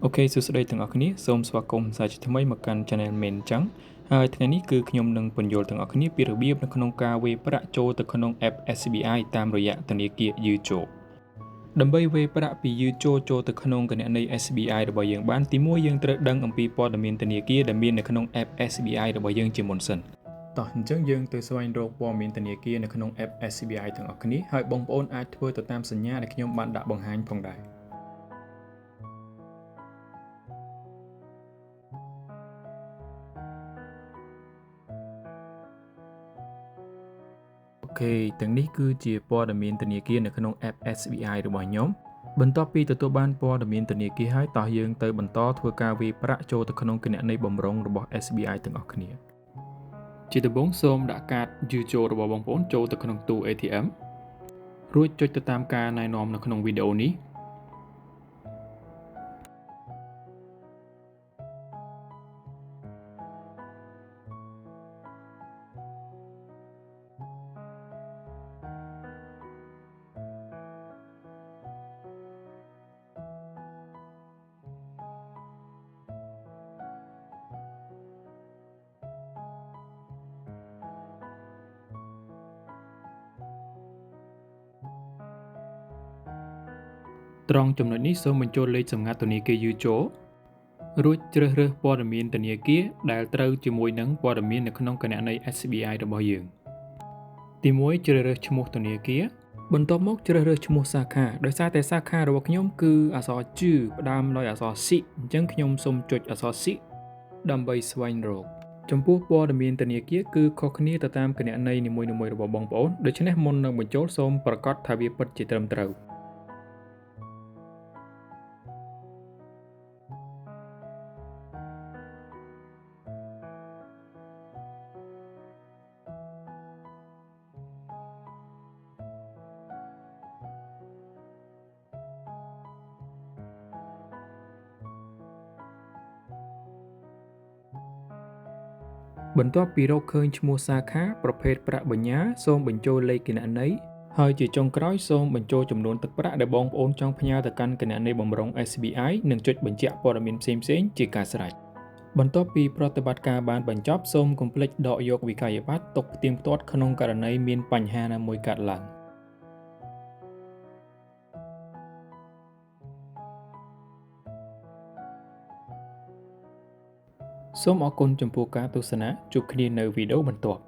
អូខេសួស្តីទាំងអស់គ្នាសូមស្វាគមន៍សាជាថ្មីមកកាន់ Channel មែនអញ្ចឹងហើយថ្ងៃនេះគឺខ្ញុំនឹងពន្យល់ទាំងអស់គ្នាពីរបៀបនៅក្នុងការវេរប្រាក់ចូលទៅក្នុង App SBI តាមរយៈធនាគារ YouJo ដើម្បីវេរប្រាក់ពី YouJo ចូលទៅក្នុងគណនី SBI របស់យើងបានទីមួយយើងត្រូវដឹងអំពីព័ត៌មានធនាគារដែលមាននៅក្នុង App SBI របស់យើងជាមុនសិនតោះអញ្ចឹងយើងទៅស្វែងរកព័ត៌មានធនាគារនៅក្នុង App SBI ទាំងអស់គ្នាហើយបងប្អូនអាចធ្វើទៅតាមសញ្ញាដែលខ្ញុំបានដាក់បង្ហាញផងដែរអូខេទាំងនេះគឺជាព័ត៌មានធនាគារនៅក្នុង App SBI របស់ខ្ញុំបន្ទាប់ពីទទួលបានព័ត៌មានធនាគារហើយតោះយើងទៅបន្តធ្វើការវាយប្រាក់ចូលទៅក្នុងគណនីបម្រុងរបស់ SBI ទាំងអស់គ្នាជាដំបូងសូមដាក់កាត YouJo របស់បងប្អូនចូលទៅក្នុងទូ ATM រួចចុចទៅតាមការណែនាំនៅក្នុងវីដេអូនេះត្រង់ចំណុចនេះសូមបញ្ចូលលេខសម្ងាត់ធនាគារ YouJo រួចជ្រើសរើសព័ត៌មានធនាគារដែលត្រូវជាមួយនឹងព័ត៌មាននៅក្នុងគណនី SBI របស់យើងទី1ជ្រើសរើសឈ្មោះធនាគារបន្ទាប់មកជ្រើសរើសឈ្មោះសាខាដោយសារតែសាខារបស់ខ្ញុំគឺអក្សរ J ផ្ដើមដោយអក្សរ C អញ្ចឹងខ្ញុំសូមចុចអក្សរ C ដើម្បីស្វែងរកចំពោះព័ត៌មានធនាគារគឺខុសគ្នាទៅតាមគណនីនីមួយៗរបស់បងប្អូនដូច្នេះមុននឹងបញ្ចូលសូមប្រាកដថាវាពិតជាត្រឹមត្រូវបន្ទាប់ពីរកឃើញឈ្មោះសាខាប្រភេទប្រាក់បញ្ញើសូមបញ្ចូលលេខគណនីហើយជាចុងក្រោយសូមបញ្ចូលចំនួនទឹកប្រាក់ដែលបងប្អូនចង់ផ្ញើទៅកាន់គណនីបម្រុង SBI និងចុចបញ្ជាក់ព័ត៌មានផ្សេងៗជាការស្រេចបន្ទាប់ពីប្រតិបត្តិការបានបញ្ចប់សូមកុំភ្លេចដកយកវិក្កយបត្រទុកផ្ទៀងផ្ទាត់ក្នុងករណីមានបញ្ហាណាមួយកើតឡើងសូមអរគុណចំពោះការទស្សនាជួបគ្នានៅវីដេអូបន្ទាប់